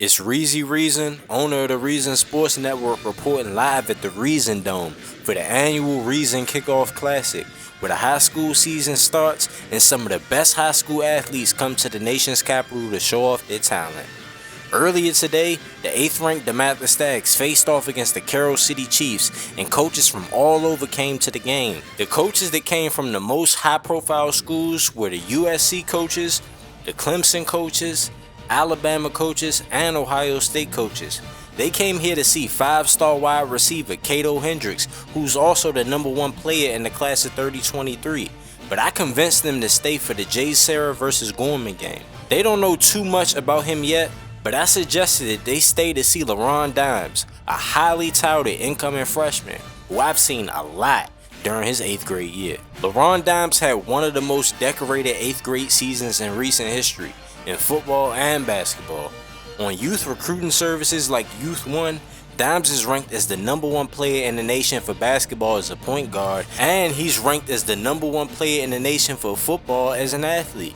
It's Reezy Reason, owner of the Reason Sports Network, reporting live at the Reason Dome for the annual Reason Kickoff Classic, where the high school season starts and some of the best high school athletes come to the nation's capital to show off their talent. Earlier today, the 8th ranked DeMatha Stags faced off against the Carroll City Chiefs, and coaches from all over came to the game. The coaches that came from the most high-profile schools were the USC coaches, the Clemson coaches, Alabama coaches, and Ohio State coaches. They came here to see 5-star wide receiver Cato Hendricks, who's also the #1 player in the class of 3023. But I convinced them to stay for the Jay Sarah vs. Gorman game. They don't know too much about him yet, but I suggested that they stay to see Laron Dimes, a highly touted incoming freshman who I've seen a lot during his 8th grade year. Laron Dimes had one of the most decorated 8th grade seasons in recent history, in football and basketball. On youth recruiting services like Youth One, Dimes is ranked as the #1 player in the nation for basketball as a point guard, and he's ranked as the #1 player in the nation for football as an athlete.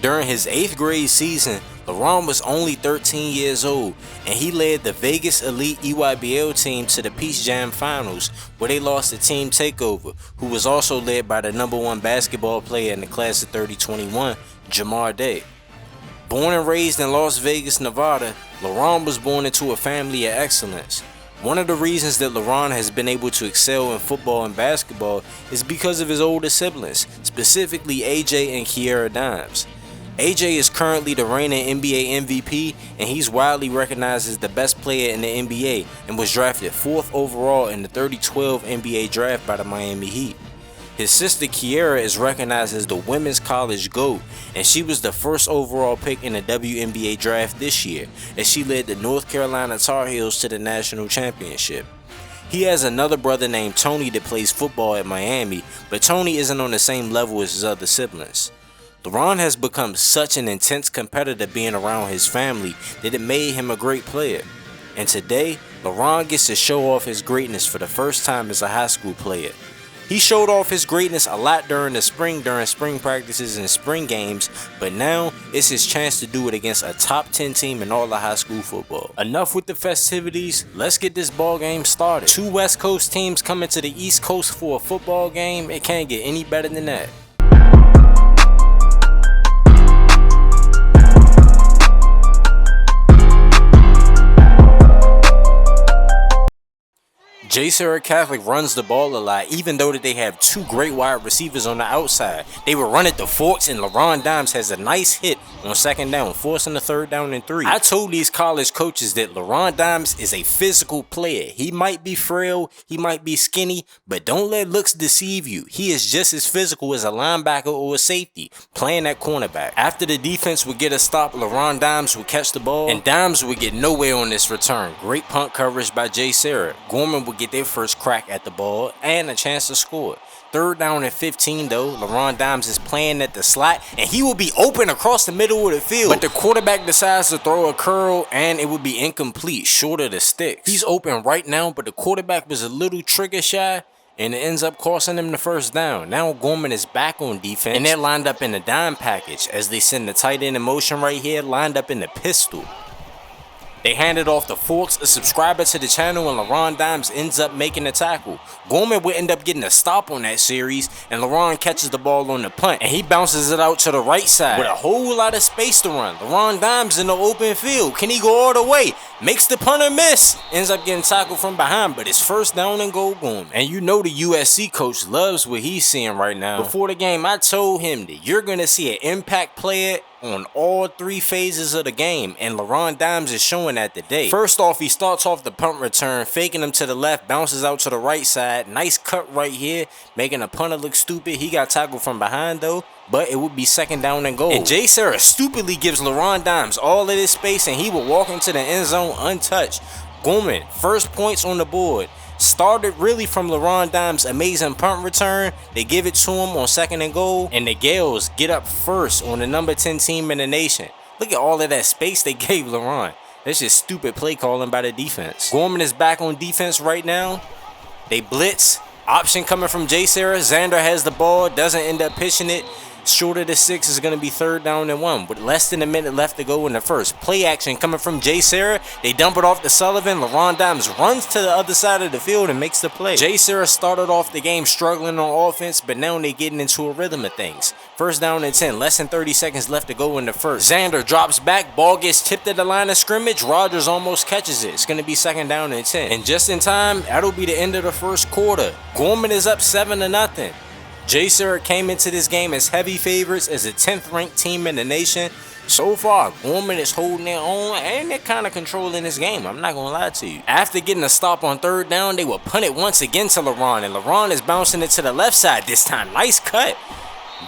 During his 8th grade season, Laron was only 13 years old, and he led the Vegas Elite EYBL team to the Peach Jam Finals, where they lost to Team Takeover, who was also led by the #1 basketball player in the class of 3021, Jamar Day. Born and raised in Las Vegas, Nevada, Laron was born into a family of excellence. One of the reasons that Laron has been able to excel in football and basketball is because of his older siblings, specifically AJ and Kiera Dimes. AJ is currently the reigning NBA MVP, and he's widely recognized as the best player in the NBA and was drafted 4th overall in the 2012 NBA draft by the Miami Heat. His sister Kiera is recognized as the women's college GOAT, and she was the 1st overall pick in the WNBA draft this year, as she led the North Carolina Tar Heels to the national championship. He has another brother named Tony that plays football at Miami, but Tony isn't on the same level as his other siblings. Laron has become such an intense competitor being around his family that it made him a great player. And today, Laron gets to show off his greatness for the first time as a high school player. He showed off his greatness a lot during spring practices and spring games, but now it's his chance to do it against a top 10 team in all of high school football. Enough with the festivities, let's get this ball game started. 2 West Coast teams coming to the East Coast for a football game. It can't get any better than that. Jay Sarah Catholic runs the ball a lot, even though that they have 2 great wide receivers on the outside. They will run at the forks, and Laron Dimes has a nice hit on 2nd down, forcing the 3rd down and 3. I told these college coaches that Laron Dimes is a physical player. He might be frail, he might be skinny, but don't let looks deceive you. He is just as physical as a linebacker or a safety, playing at cornerback. After the defense would get a stop, Laron Dimes would catch the ball, and Dimes would get nowhere on this return. Great punt coverage by Jay Sarah. Gorman would get their first crack at the ball and a chance to score. 3rd down and 15 though. Laron Dimes is playing at the slot, and he will be open across the middle of the field, but the quarterback decides to throw a curl, and it would be incomplete, short of the sticks. He's open right now, but the quarterback was a little trigger shy, and it ends up costing him the 1st down. Now Gorman is back on defense, and they're lined up in the dime package as they send the tight end in motion right here, lined up in the pistol. They handed off the forks, a subscriber to the channel, and Laron Dimes ends up making the tackle. Gorman would end up getting a stop on that series, and Laron catches the ball on the punt, and he bounces it out to the right side with a whole lot of space to run. Laron Dimes in the open field. Can he go all the way? Makes the punter miss. Ends up getting tackled from behind, but it's 1st down and goal Gorman. And you know the USC coach loves what he's seeing right now. Before the game, I told him that you're going to see an impact player on all 3 phases of the game, and Laron Dimes is showing that today. First off, he starts off the punt return, faking him to the left, bounces out to the right side. Nice cut right here, making the punter look stupid. He got tackled from behind though, but it would be 2nd down and goal. And Jay Sarah stupidly gives Laron Dimes all of this space, and he will walk into the end zone untouched. Gorman, 1st points on the board. Started really from Laron Dimes' amazing punt return. They give it to him on 2nd and goal, and the Gales get up first on the number 10 team in the nation. Look at all of that space they gave Laron. That's just stupid play calling by the defense. Gorman is back on defense right now. They blitz. Option coming from Jay Sarah. Xander has the ball, doesn't end up pitching it. Short of the 6 is going to be 3rd down and 1 with less than a minute left to go in the first. Play action coming from Jay Sarah. They dump it off to Sullivan. Laron Dimes runs to the other side of the field and makes the play. Jay Sarah started off the game struggling on offense, but now they're getting into a rhythm of things. 1st down and 10, less than 30 seconds left to go in the first. Xander drops back, ball gets tipped at the line of scrimmage. Rogers almost catches it. It's going to be 2nd down and 10. And just in time, that'll be the end of the first quarter. Gorman is up 7-0. Jay Sarah came into this game as heavy favorites as the 10th ranked team in the nation. So far, Gorman is holding their own and they're kind of controlling this game. I'm not going to lie to you. After getting a stop on 3rd down, they will punt it once again to Laron. And Laron is bouncing it to the left side this time. Nice cut.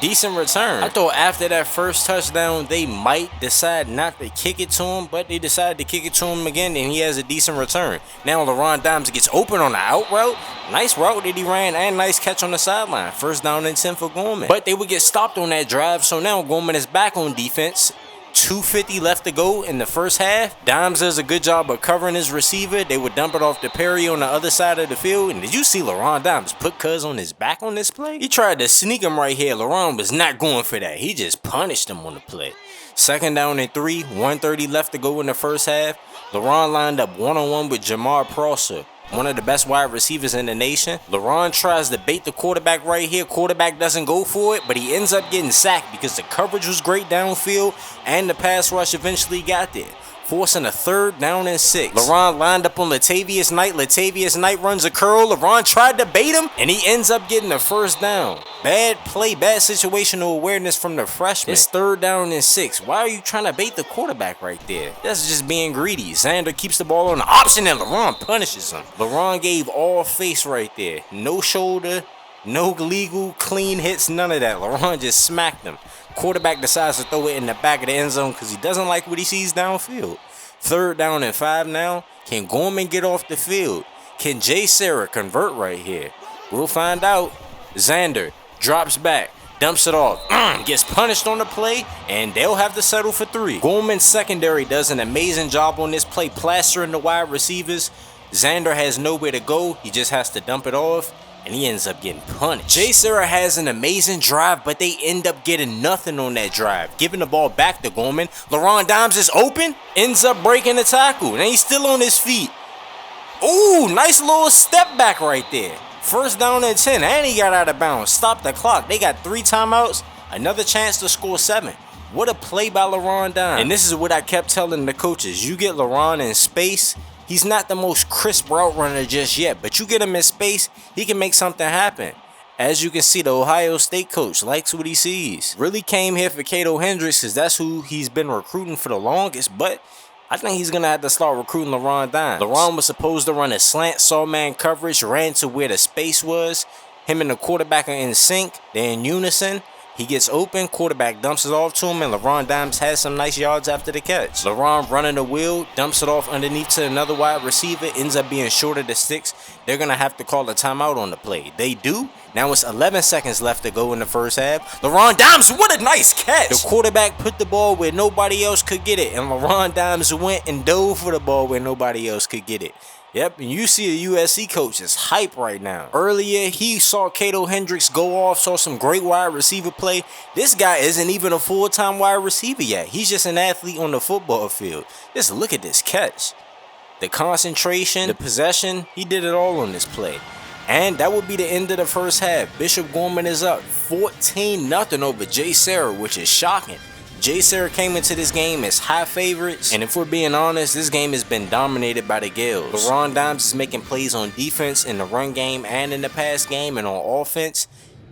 Decent return. I thought after that first touchdown, they might decide not to kick it to him, but they decided to kick it to him again, and he has a decent return. Now Laron Dimes gets open on the out route. Nice route that he ran, and nice catch on the sideline. 1st down and 10 for Gorman. But they would get stopped on that drive, so now Gorman is back on defense. 2:50 left to go in the first half. Dimes does a good job of covering his receiver. They would dump it off to Perry on the other side of the field. And did you see Laron Dimes put Cuz on his back on this play? He tried to sneak him right here. Laron was not going for that. He just punished him on the play. 2nd down and 3, 1:30 left to go in the first half. Laron lined up one-on-one with Jamar Prosser, one of the best wide receivers in the nation. Laron tries to bait the quarterback right here. Quarterback doesn't go for it, but he ends up getting sacked because the coverage was great downfield and the pass rush eventually got there, forcing a 3rd down and 6. Laron lined up on Latavius Knight. Latavius Knight runs a curl. Laron tried to bait him, and he ends up getting a 1st down. Bad play, bad situational awareness from the freshman. It's 3rd down and 6. Why are you trying to bait the quarterback right there? That's just being greedy. Xander keeps the ball on the option, and Laron punishes him. Laron gave all face right there. No shoulder, no legal, clean hits, none of that. Laron just smacked him. Quarterback decides to throw it in the back of the end zone because he doesn't like what he sees downfield. 3rd down and 5 now. Can Gorman get off the field? Can Jay Sarah convert right here? We'll find out. Xander drops back, dumps it off, gets punished on the play, and they'll have to settle for 3. Gorman's secondary does an amazing job on this play, plastering the wide receivers. Xander has nowhere to go. He just has to dump it off, and he ends up getting punished. Jay Sarah has an amazing drive, but they end up getting nothing on that drive, giving the ball back to Gorman. Laron Dimes is open, ends up breaking the tackle, and he's still on his feet. Ooh, nice little step back right there. 1st down and 10, and he got out of bounds. Stop the clock. They got 3 timeouts, another chance to score 7. What a play by Laron Dimes. And this is what I kept telling the coaches. You get Laron in space, he's not the most crisp route runner just yet, but you get him in space, he can make something happen. As you can see, the Ohio State coach likes what he sees. Really came here for Cato Hendricks because that's who he's been recruiting for the longest, but I think he's going to have to start recruiting Laron Dimes. Laron was supposed to run a slant, saw man coverage, ran to where the space was. Him and the quarterback are in sync. They're in unison. He gets open, quarterback dumps it off to him, and Laron Dimes has some nice yards after the catch. Laron running the wheel, dumps it off underneath to another wide receiver, ends up being short of the 6. They're going to have to call a timeout on the play. They do. Now it's 11 seconds left to go in the first half. Laron Dimes, what a nice catch! The quarterback put the ball where nobody else could get it, and Laron Dimes went and dove for the ball where nobody else could get it. Yep, and you see a USC coach is hype right now. Earlier, he saw Cato Hendricks go off, saw some great wide receiver play. This guy isn't even a full-time wide receiver yet. He's just an athlete on the football field. Just look at this catch. The concentration, the possession, he did it all on this play. And that would be the end of the first half. Bishop Gorman is up 14-0 over Jay Sarah, which is shocking. Jay Sarah came into this game as high favorites, and if we're being honest, this game has been dominated by the Gales. Laron Dimes is making plays on defense in the run game and in the pass game, and on offense,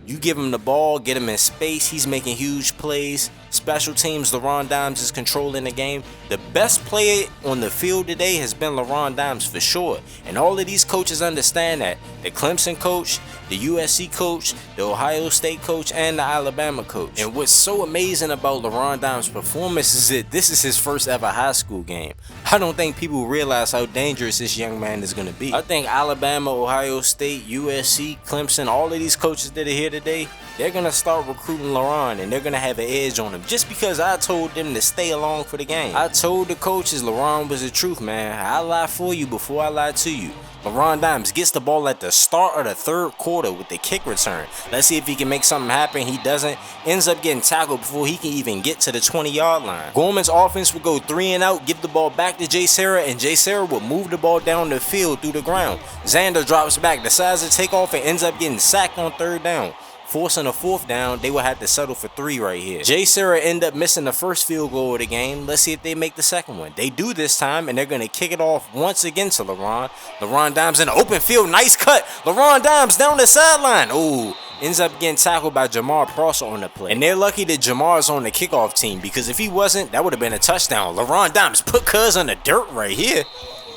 you give him the ball, get him in space, he's making huge plays. Special teams, Laron Dimes is controlling the game. The best player on the field today has been Laron Dimes for sure. And all of these coaches understand that. The Clemson coach, the USC coach, the Ohio State coach, and the Alabama coach. And what's so amazing about Laron Dimes' performance is that this is his first ever high school game. I don't think people realize how dangerous this young man is going to be. I think Alabama, Ohio State, USC, Clemson, all of these coaches that are here today, they're going to start recruiting Laron, and they're going to have an edge on him just because I told them to stay along for the game. I told the coaches Laron was the truth, man. I lie for you before I lie to you. Laron Dimes gets the ball at the start of the third quarter with the kick return. Let's see if he can make something happen. He doesn't. Ends up getting tackled before he can even get to the 20-yard line. Gorman's offense would go 3 and out, give the ball back to Jay Sarah, and Jay Sarah would move the ball down the field through the ground. Xander drops back, decides to take off, and ends up getting sacked on 3rd down. Forcing a 4th down, they would have to settle for 3 right here. Jay Sarah end up missing the first field goal of the game. Let's see if they make the second one. They do this time, and they're going to kick it off once again to Laron. Laron Dimes in the open field. Nice cut. Laron Dimes down the sideline. Ooh. Ends up getting tackled by Jamar Prosser on the play. And they're lucky that Jamar's on the kickoff team, because if he wasn't, that would have been a touchdown. Laron Dimes put Cuz on the dirt right here.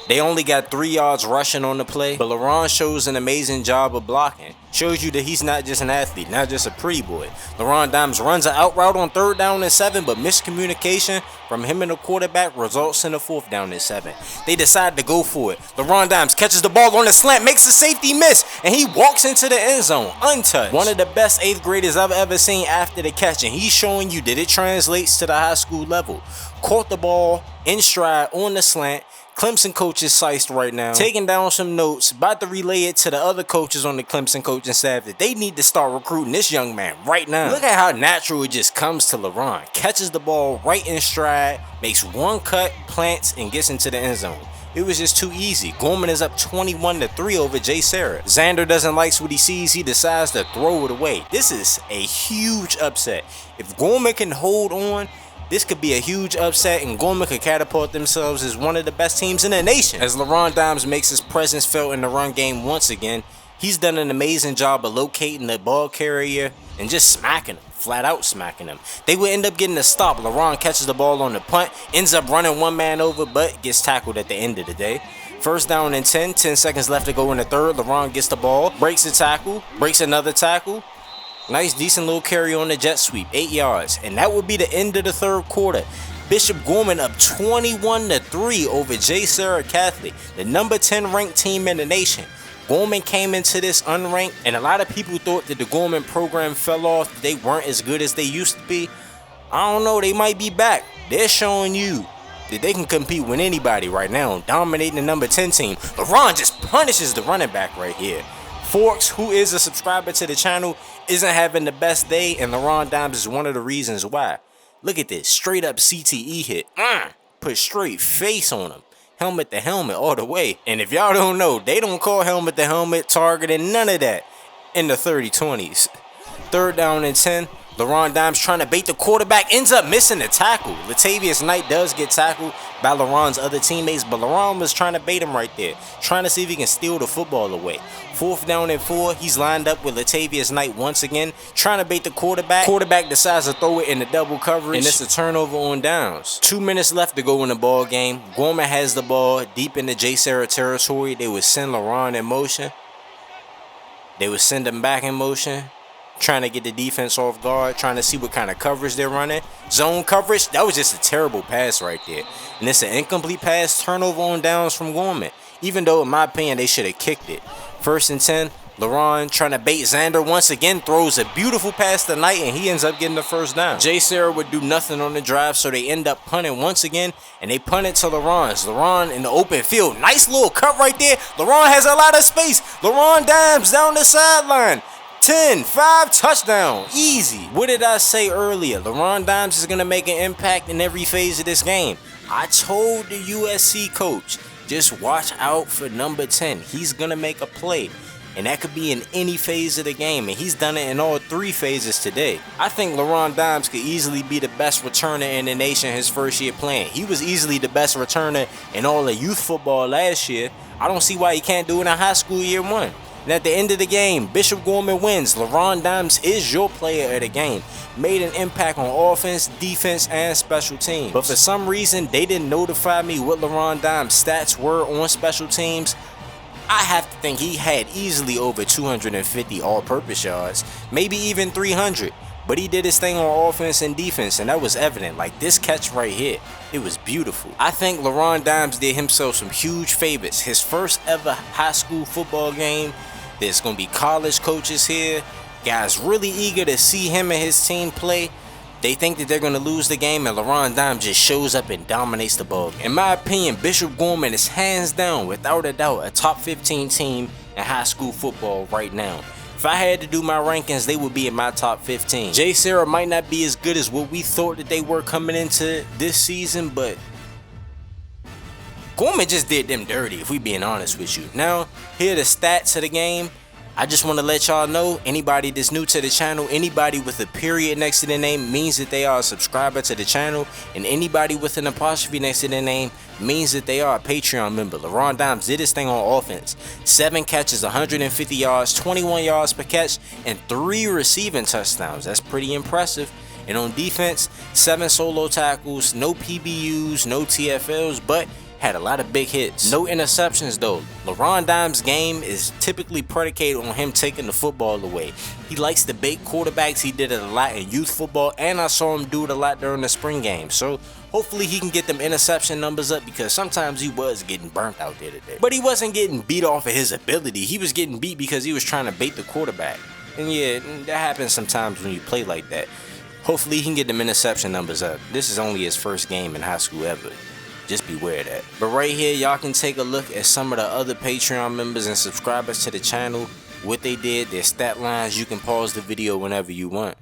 They only got 3 yards rushing on the play, but Laron shows an amazing job of blocking. Shows you that he's not just an athlete, not just a pretty boy. Laron Dimes runs an out route on 3rd down and 7, but miscommunication from him and the quarterback results in a 4th down and 7. They decide to go for it. Laron Dimes catches the ball on the slant, makes the safety miss, and he walks into the end zone untouched. One of the best 8th graders I've ever seen after the catch, and he's showing you that it translates to the high school level. Caught the ball in stride on the slant. Clemson coach is sized right now, taking down some notes, about to relay it to the other coaches on the Clemson coaching staff that they need to start recruiting this young man right now. Look at how natural it just comes to Laron. Catches the ball right in stride, makes one cut, plants, and gets into the end zone. It was just too easy. Gorman is up 21-3 over Jay Sarah. Xander doesn't like what he sees. He decides to throw it away. This is a huge upset. If Gorman can hold on, this could be a huge upset, and Gorman could catapult themselves as one of the best teams in the nation. As Laron Dimes makes his presence felt in the run game once again, he's done an amazing job of locating the ball carrier and just smacking him, flat out smacking him. They would end up getting a stop. Laron catches the ball on the punt, ends up running one man over, but gets tackled at the end of the day. 1st down and 10 seconds left to go in the 3rd. Laron gets the ball, breaks a tackle, breaks another tackle. Nice, decent little carry on the jet sweep, 8 yards. And that would be the end of the 3rd quarter. Bishop Gorman up 21-3 over Jay Sarah Catholic, the number 10 ranked team in the nation. Gorman came into this unranked, and a lot of people thought that the Gorman program fell off. They weren't as good as they used to be. I don't know, they might be back. They're showing you that they can compete with anybody right now, dominating the number 10 team. Laron just punishes the running back right here. Forks, who is a subscriber to the channel, isn't having the best day, and Laron Dimes is one of the reasons why. Look at this, straight up CTE hit. Put straight face on him. Helmet to helmet all the way. And if y'all don't know, they don't call helmet to helmet, target, and none of that in the 30-20s. 3rd down and 10. Laron Dimes trying to bait the quarterback, ends up missing the tackle. Latavius Knight does get tackled by Laron's other teammates, but Laron was trying to bait him right there, trying to see if he can steal the football away. 4th down and 4, he's lined up with Latavius Knight once again, trying to bait the quarterback. Quarterback decides to throw it in the double coverage, and it's a turnover on downs. 2 minutes left to go in the ball game. Gorman has the ball deep into Jay Sarah territory. They would send Laron in motion. They would send him back in motion, trying to get the defense off guard, trying to see what kind of coverage they're running. Zone coverage, that was just a terrible pass right there. And it's an incomplete pass, turnover on downs from Gorman. Even though, in my opinion, they should have kicked it. 1st and 10, Laron trying to bait Xander once again, throws a beautiful pass to Knight, and he ends up getting the 1st down. Jay Sarah would do nothing on the drive, so they end up punting once again, and they punt it to Laron's. Laron in the open field. Nice little cut right there. Laron has a lot of space. Laron Dimes down the sideline. 10-5 touchdown, easy. What did I say earlier? Laron Dimes is going to make an impact in every phase of this game. I told the USC coach, just watch out for number 10. He's going to make a play, and that could be in any phase of the game, and he's done it in all 3 phases today. I think Laron Dimes could easily be the best returner in the nation his first year playing. He was easily the best returner in all of youth football last year. I don't see why he can't do it in high school year 1. And at the end of the game, Bishop Gorman wins. Laron Dimes is your player of the game. Made an impact on offense, defense, and special teams. But for some reason, they didn't notify me what Laron Dimes' stats were on special teams. I have to think he had easily over 250 all-purpose yards, maybe even 300. But he did his thing on offense and defense, and that was evident. Like this catch right here, it was beautiful. I think Laron Dimes did himself some huge favors. His first ever high school football game. There's going to be college coaches here, guys really eager to see him and his team play. They think that they're going to lose the game, and Laron Dimes just shows up and dominates the ball. In my opinion, Bishop Gorman is hands down, without a doubt, a top 15 team in high school football right now. If I had to do my rankings, they would be in my top 15. J. Sarah might not be as good as what we thought that they were coming into this season, but Gorman just did them dirty, if we being honest with you. Now, here are the stats of the game. I just want to let y'all know, anybody that's new to the channel, anybody with a period next to their name means that they are a subscriber to the channel, and anybody with an apostrophe next to their name means that they are a Patreon member. Laron Dimes did his thing on offense. 7 catches, 150 yards, 21 yards per catch, and 3 receiving touchdowns. That's pretty impressive. And on defense, 7 solo tackles, no PBUs, no TFLs, but had a lot of big hits. No interceptions though. Laron Dimes' game is typically predicated on him taking the football away. He likes to bait quarterbacks. He did it a lot in youth football, and I saw him do it a lot during the spring game. So hopefully he can get them interception numbers up, because sometimes he was getting burnt out there today. But he wasn't getting beat off of his ability. He was getting beat because he was trying to bait the quarterback. And yeah, that happens sometimes when you play like that. Hopefully he can get them interception numbers up. This is only his first game in high school ever. Just beware of that. But right here, y'all can take a look at some of the other Patreon members and subscribers to the channel, what they did, their stat lines. You can pause the video whenever you want.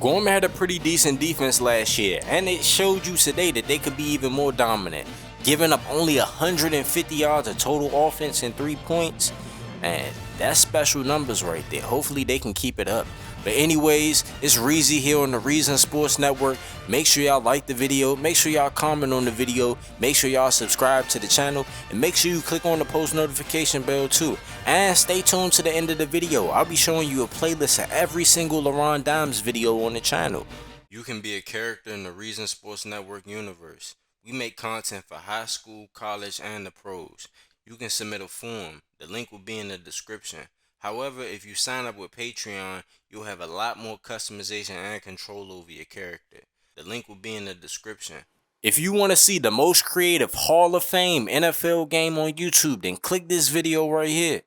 Gorman had a pretty decent defense last year, and it showed you today that they could be even more dominant, giving up only 150 yards of total offense and 3 points. And that's special numbers right there. Hopefully they can keep it up. But anyways, it's Reezy here on the Reason Sports Network. Make sure y'all like the video, make sure y'all comment on the video, make sure y'all subscribe to the channel, and make sure you click on the post notification bell too. And stay tuned to the end of the video. I'll be showing you a playlist of every single Laron Dimes video on the channel. You can be a character in the Reason Sports Network universe. We make content for high school, college, and the pros. You can submit a form. The link will be in the description. However, if you sign up with Patreon, you'll have a lot more customization and control over your character. The link will be in the description. If you want to see the most creative Hall of Fame NFL game on YouTube, then click this video right here.